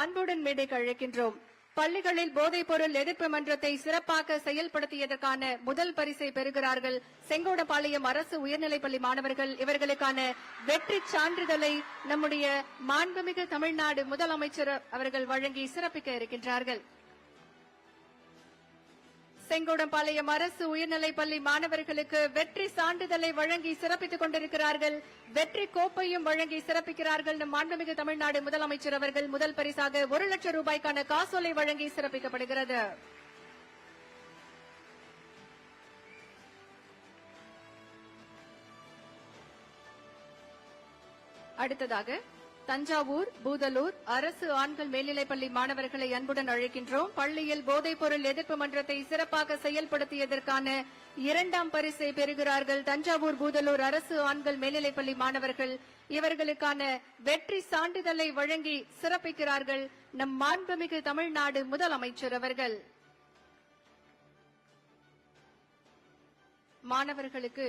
அன்புடன் மேடைக்கு அழைக்கின்றோம். பள்ளிகளில் போதைப் பொருள் எதிர்ப்பு மன்றத்தை சிறப்பாக செயல்படுத்தியதற்கான முதல் பரிசை பெறுகிறார்கள் செங்கோடபாளையம் அரசு உயர்நிலைப்பள்ளி மாணவர்கள். இவர்களுக்கான வெற்றி சான்றிதழை நம்முடைய மாண்புமிகு தமிழ்நாடு முதலமைச்சர் அவர்கள் வழங்கி சிறப்பிக்க இருக்கின்றார்கள். செங்கோடபாளையம் அரசு உயர்நிலைப்பள்ளி மாணவர்களுக்கு வெற்றி சான்றிதழை வழங்கி சிறப்பித்துக் கொண்டிருக்கிறார்கள். வெற்றி கோப்பையும் வழங்கி சிறப்பிக்கிறார்கள் நம் மாண்புமிகு தமிழ்நாடு முதலமைச்சர் அவர்கள். முதல் பரிசாக 1 லட்சம் ரூபாய்க்கான காசோலை வழங்கி சிறப்பிக்கப்படுகிறது. அடுத்ததாக தஞ்சாவூர், பூதலூர் அரசு ஆண்கள் மேல்நிலைப்பள்ளி மாணவர்களை அன்புடன் அழைக்கின்றோம். பள்ளியில் போதைப் பொருள் எதிர்ப்பு மன்றத்தை சிறப்பாக செயல்படுத்தியதற்கான 2ஆம் பரிசை பெறுகிறார்கள் தஞ்சாவூர், பூதலூர் அரசு ஆண்கள் மேல்நிலைப்பள்ளி மாணவர்கள். இவர்களுக்கான வெற்றி சான்றிதழை வழங்கி சிறப்பிக்கிறார்கள் நம் மாண்புமிகு தமிழ்நாடு முதலமைச்சர் அவர்கள். மாணவர்களுக்கு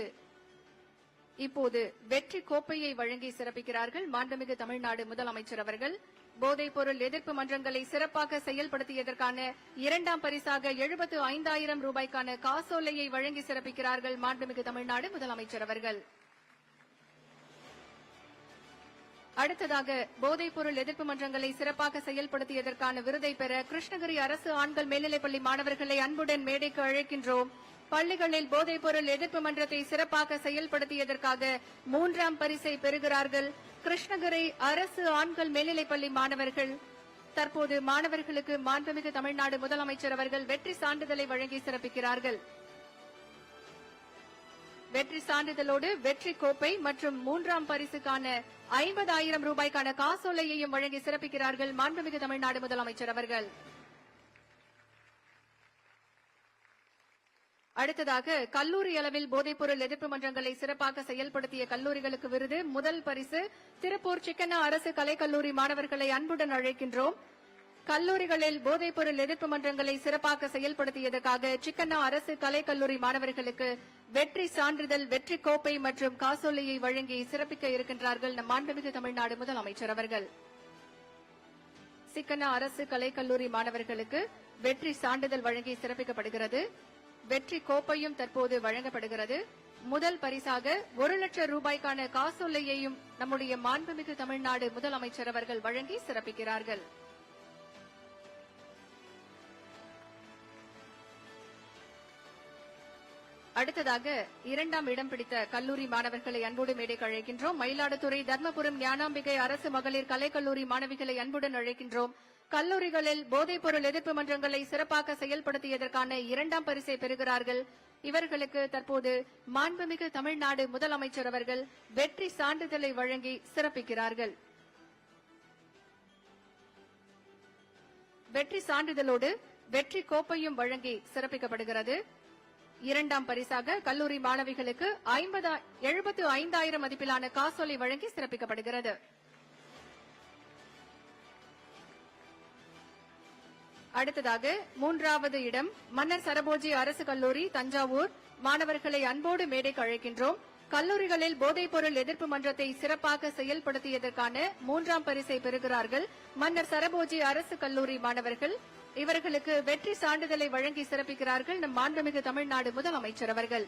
இப்போது வெற்றி கோப்பையை வழங்கி சிறப்பிக்கிறார்கள் மாண்புமிகு தமிழ்நாடு முதலமைச்சர் அவர்கள். போதைப் பொருள் எதிர்ப்பு மன்றங்களை சிறப்பாக செயல்படுத்தியதற்கான 2ஆம் பரிசாக 75,000 ரூபாய்க்கான காசோலையை வழங்கி சிறப்பிக்கிறார்கள் மாண்புமிகு தமிழ்நாடு முதலமைச்சர் அவர்கள். அடுத்ததாக போதைப் பொருள் எதிர்ப்பு மன்றங்களை சிறப்பாக செயல்படுத்தியதற்கான விருதை பெற கிருஷ்ணகிரி அரசு ஆண்கள் மேல்நிலைப்பள்ளி மாணவர்களை அன்புடன் மேடைக்கு அழைக்கின்றோம். பள்ளிகளில் போதைப் பொருள் எதிர்ப்பு மன்றத்தை சிறப்பாக செயல்படுத்தியதற்காக 3ஆம் பரிசை பெறுகிறார்கள் கிருஷ்ணகிரி அரசு ஆண்கள் மேல்நிலைப்பள்ளி மாணவர்கள். தற்போது மாணவர்களுக்கு மாண்புமிகு தமிழ்நாடு முதலமைச்சர் அவர்கள் வெற்றி சான்றிதழை வழங்கி சிறப்பிக்கிறார்கள். வெற்றி சான்றிதழோடு வெற்றி கோப்பை மற்றும் 3ஆம் பரிசுக்கான 50,000 ரூபாய்க்கான காசோலையையும் வழங்கி சிறப்பிக்கிறார்கள் மாண்புமிகு தமிழ்நாடு முதலமைச்சர் அவர்கள். அடுத்ததாக கல்லூரி அளவில் போதைப் பொருள் எதிர்ப்பு மன்றங்களை சிறப்பாக செயல்படுத்திய கல்லூரிகளுக்கு விருது. முதல் பரிசு திருப்பூர் சிக்கண்ணா அரசு கலைக்கல்லூரி மாணவர்களை அன்புடன் அழைக்கின்றோம். கல்லூரிகளில் போதைப் பொருள் எதிர்ப்பு மன்றங்களை சிறப்பாக செயல்படுத்தியதற்காக சிக்கண்ணா அரசு கலைக்கல்லூரி மாணவர்களுக்கு வெற்றி சான்றிதழ், வெற்றி கோப்பை மற்றும் காசோலையை வழங்கி சிறப்பிக்க இருக்கின்றார்கள் நம் மாண்புமிகு தமிழ்நாடு முதலமைச்சர் அவர்கள். சிக்கண்ணா அரசு கலைக்கல்லூரி மாணவர்களுக்கு வெற்றி சான்றிதழ் வழங்கி சிறப்பிக்கப்படுகிறது. வெற்றி கோப்பையும் தற்போது வழங்கப்படுகிறது. முதல் பரிசாக 1 லட்சம் ரூபாய்க்கான காசோலையையும் நம்முடைய மாண்புமிகு தமிழ்நாடு முதலமைச்சர் அவர்கள் வழங்கி சிறப்பிக்கிறார்கள். அடுத்ததாக 2ஆம் இடம் பிடித்த கல்லூரி மாணவர்களை அன்போடு மேடைக்கு அழைக்கின்றோம். மயிலாடுதுறை தர்மபுரம் ஞானாம்பிகை அரசு மகளிர் கலைக்கல்லூரி மாணவிகளை அன்புடன் அழைக்கின்றோம். கல்லூரிகளில் போதைப் பொருள் எதிர்ப்பு மன்றங்களை சிறப்பாக செயல்படுத்தியதற்கான 2ஆம் பரிசை பெறுகிறார்கள். இவர்களுக்கு தற்போது மாண்புமிகு தமிழ்நாடு முதலமைச்சர் அவர்கள் வெற்றி சான்றிதழை வழங்கி சிறப்பிக்கிறார்கள். வெற்றி சான்றிதழோடு வெற்றி கோப்பையும் வழங்கி சிறப்பிக்கப்படுகிறது. 2ஆம் பரிசாக கல்லூரி மாணவிகளுக்கு 75,000 மதிப்பிலான காசோலை வழங்கி சிறப்பிக்கப்படுகிறது. அடுத்ததாக 3வது இடம் மன்னர் சரபோஜி அரசு கல்லூரி தஞ்சாவூர் மாணவர்களை அன்போடு மேடைக்கு அழைக்கின்றோம். கல்லூரிகளில் போதைப் பொருள் எதிர்ப்பு மன்றத்தை சிறப்பாக செயல்படுத்தியதற்கான 3ஆம் பரிசை பெறுகிறார்கள் மன்னர் சரபோஜி அரசு கல்லூரி மாணவர்கள். இவர்களுக்கு வெற்றி சான்றிதழை வழங்கி சிறப்பிக்கிறார்கள் நம் மாண்புமிகு தமிழ்நாடு முதலமைச்சர் அவர்கள்.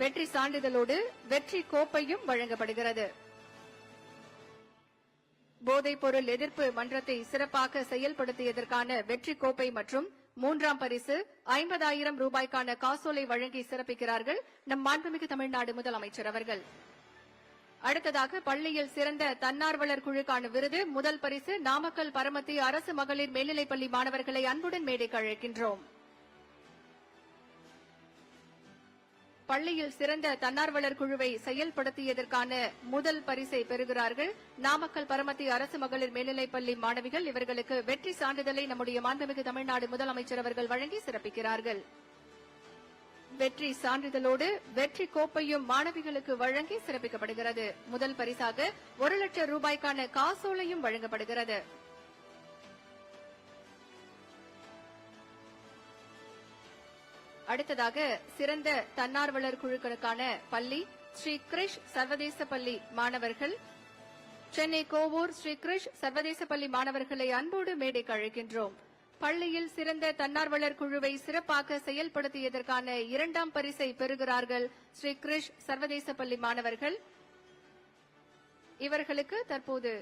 வெற்றி சான்றிதழோடு வெற்றி கோப்பையும் வழங்கப்படுகிறது. போதைப் பொருள் எதிர்ப்பு மன்றத்தை சிறப்பாக செயல்படுத்தியதற்கான வெற்றி கோப்பை மற்றும் 3ஆம் பரிசு 50,000 ரூபாய்க்கான காசோலை வழங்கி சிறப்பிக்கிறார்கள் நம் மாண்புமிகு தமிழ்நாடு முதலமைச்சர் அவர்கள். அடுத்ததாக பள்ளியில் சிறந்த தன்னார்வலர் குழுக்கான விருது. முதல் பரிசு நாமக்கல் பரமத்தி அரசு மகளிர் மேல்நிலைப்பள்ளி மாணவர்களை அன்புடன் மேடைக்கு அழைக்கின்றோம். பள்ளியில் சிறந்த தன்னார்வலர் குழுவை செயல்படுத்தியதற்கான முதல் பரிசை பெறுகிறார்கள் நாமக்கல் பரமத்தி அரசு மகளிர் மேல்நிலைப்பள்ளி மாணவிகள். இவர்களுக்கு வெற்றி சான்றிதழை நம்முடைய மாண்புமிகு தமிழ்நாடு முதலமைச்சர் அவர்கள் வழங்கி சிறப்பிக்கிறார்கள். வெற்றி சான்றிதழோடு வெற்றி கோப்பையும் மாணவிகளுக்கு வழங்கி சிறப்பிக்கப்படுகிறது. முதல் பரிசாக 1 லட்சம் ரூபாய்க்கான காசோலையும் வழங்கப்படுகிறது. அடுத்ததாக சிறந்த தன்னார்வலர் குழுக்களுக்கான பள்ளி ஸ்ரீ கிரிஷ் சர்வதேச பள்ளி மாணவர்கள். சென்னை கோவூர் ஸ்ரீ கிருஷ் சர்வதேச பள்ளி மாணவர்களை அன்போடு மேடைக்கு அழைக்கின்றோம். பள்ளியில் சிறந்த தன்னார்வலர் குழுவை சிறப்பாக செயல்படுத்தியதற்கான 2ஆம் பரிசை பெறுகிறார்கள் ஸ்ரீ கிருஷ் சர்வதேச பள்ளி மாணவர்கள். இவர்களுக்கு தற்போது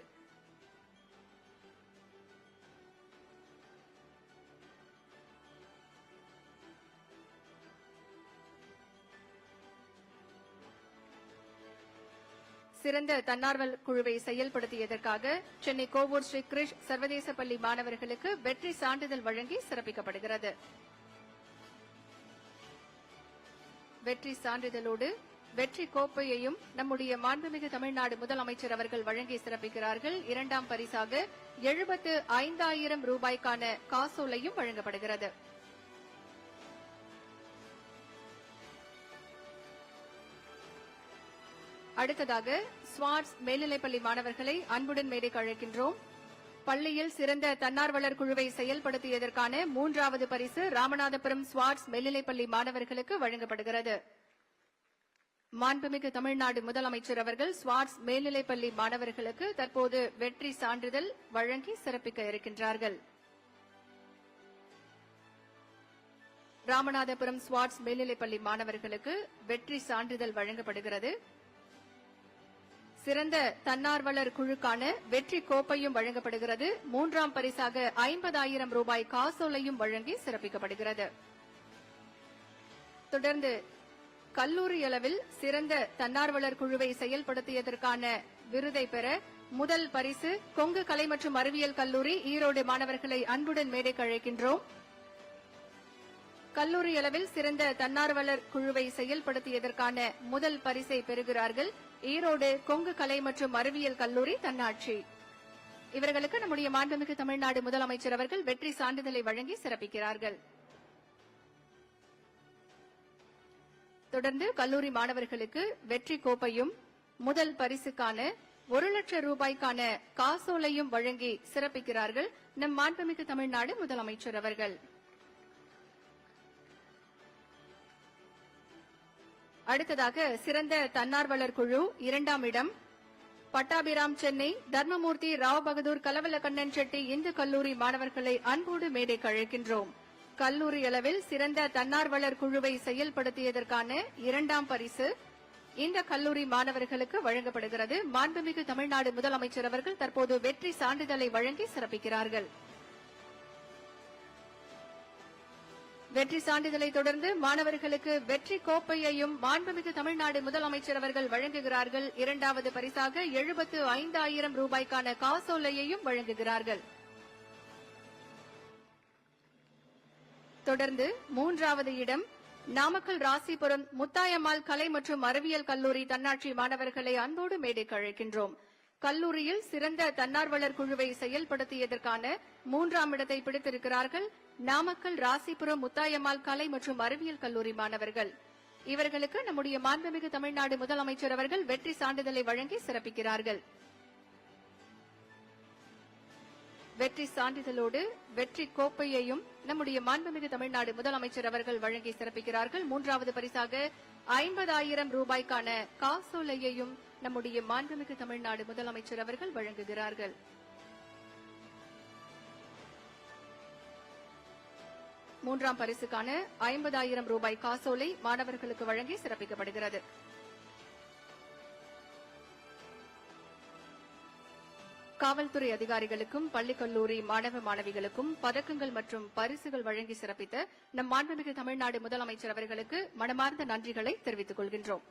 சிறந்த தன்னார்வலர் குழுவை செயல்படுத்தியதற்காக சென்னை கோவூர் ஸ்ரீ கிருஷ் சர்வதேச பள்ளி மாணவர்களுக்கு வெற்றி சான்றிதழ் வழங்கி சிறப்பிக்கப்படுகிறது. வெற்றி சான்றிதழோடு வெற்றி கோப்பையையும் நம்முடைய மாண்புமிகு தமிழ்நாடு முதலமைச்சர் அவர்கள் வழங்கி சிறப்பிக்கிறார்கள். 2ஆம் பரிசாக 75,000 ரூபாய்க்கான காசோலையும் வழங்கப்படுகிறது. அடுத்ததாக ஸ்வாட்ஸ் மேல்நிலைப்பள்ளி மாணவர்களை அன்புடன் மேடைக்கு அழைக்கின்றோம். பள்ளியில் சிறந்த தன்னார்வலர் குழுவை செயல்படுத்தியதற்கான 3வது பரிசு ராமநாதபுரம் ஸ்வாட்ஸ் மேல்நிலைப்பள்ளி மாணவர்களுக்கு வழங்கப்படுகிறது. மாண்புமிகு தமிழ்நாடு முதலமைச்சர் அவர்கள் ஸ்வாட்ஸ் மேல்நிலைப்பள்ளி மாணவர்களுக்கு தற்போது வெற்றி சான்றிதழ் வழங்கி சிறப்பிக்க இருக்கின்றார்கள். ராமநாதபுரம் ஸ்வாட்ஸ் மேல்நிலைப்பள்ளி மாணவர்களுக்கு வெற்றி சான்றிதழ் வழங்கப்படுகிறது. சிறந்த தன்னார்வலர் குழுக்கான வெற்றி கோப்பையும் வழங்கப்படுகிறது. 3ஆம் பரிசாக 50,000 ரூபாய் காசோலையும் வழங்கி சிறப்பிக்கப்படுகிறது. தொடர்ந்து கல்லூரி அளவில் சிறந்த தன்னார்வலர் குழுவை செயல்படுத்தியதற்கான விருதை பெற முதல் பரிசு கொங்கு கலை மற்றும் அறிவியல் கல்லூரி ஈரோடு மாணவர்களை அன்புடன் மேடைக்கு அழைக்கின்றோம். கல்லூரி அளவில் சிறந்த தன்னார்வலர் குழுவை செயல்படுத்தியதற்கான முதல் பரிசை பெறுகிறார்கள் ஈரோடு கொங்கு கலை மற்றும் அறிவியல் கல்லூரி தன்னாட்சி. இவர்களுக்கு நம்முடைய மாண்புமிகு தமிழ்நாடு முதலமைச்சர் அவர்கள் வெற்றி சான்றிதழை வழங்கி சிறப்பிக்கிறார்கள். தொடர்ந்து கல்லூரி மாணவர்களுக்கு வெற்றி கோப்பையும் முதல் பரிசுக்கான 1 லட்சம் ரூபாய்க்கான காசோலையும் வழங்கி சிறப்பிக்கிறார்கள் நம் மாண்புமிகு தமிழ்நாடு முதலமைச்சர் அவர்கள். அடுத்ததாக சிறந்த தன்னார்வலர் குழு 2ஆம் இடம் பட்டாபிராம் சென்னை தர்மமூர்த்தி ராவ் பகதூர் கலவலக்கண்ணன் செட்டி இந்து கல்லூரி மாணவர்களை அன்போடு மேடைக்கு அழைக்கின்றோம். கல்லூரி அளவில் சிறந்த தன்னார்வலர் குழுவை செயல்படுத்தியதற்கான 2ஆம் பரிசு இந்த கல்லூரி மாணவர்களுக்கு வழங்கப்படுகிறது. மாண்புமிகு தமிழ்நாடு முதலமைச்சர் அவர்கள் தற்போது வெற்றி சான்றிதழை வழங்கி சிறப்பிக்கிறார்கள். வெற்றி சான்றிதழை தொடர்ந்து மாணவர்களுக்கு வெற்றி கோப்பையையும் மாண்புமிகு தமிழ்நாடு முதலமைச்சர் அவர்கள் வழங்குகிறார்கள். 2வது பரிசாக 75,000 ரூபாய்க்கான காசோலையையும் வழங்குகிறார்கள். தொடர்ந்து 3வது இடம் நாமக்கல் ராசிபுரம் முத்தாயம்மாள் கலை மற்றும் அறிவியல் கல்லூரி தன்னாட்சி மாணவர்களை அன்போடு மேடைக்கு அழைக்கின்றோம். கல்லூரியில் சிறந்த தன்னார்வலர் குழுவை செயல்படுத்தியதற்கான 3ஆம் இடத்தை பிடித்திருக்கிறார்கள் நாமக்கல் ராசிபுரம் முத்தாயம்மாள் கலை மற்றும் அறிவியல் கல்லூரி மாணவர்கள். இவர்களுக்கு நம்முடைய மாண்புமிகு தமிழ்நாடு முதலமைச்சர் அவர்கள் வெற்றி சான்றிதழை வழங்கி சிறப்பிக்கிறார்கள். வெற்றி சான்றிதழோடு வெற்றி கோப்பையையும் நம்முடைய மாண்புமிகு தமிழ்நாடு முதலமைச்சர் அவர்கள் வழங்கி சிறப்பிக்கிறார்கள். 3வது பரிசாக 50,000 ரூபாய்க்கான காசோலையையும் நம்முடைய மாண்புமிகு தமிழ்நாடு முதலமைச்சர் அவர்கள் வழங்குகிறார்கள். மூன்றாம் பரிசுக்கான 50,000 ரூபாய் காசோலை மாணவர்களுக்கு வழங்கி சிறப்பிக்கப்படுகிறது. காவல்துறை அதிகாரிகளுக்கும் பள்ளிக் கல்லூரி மாணவ மாணவிகளுக்கும் பதக்கங்கள் மற்றும் பரிசுகள் வழங்கி சிறப்பித்த நம் மாண்புமிகு தமிழ்நாடு முதலமைச்சர் அவர்களுக்கு மனமார்ந்த நன்றிகளை தெரிவித்துக் கொள்கின்றோம்.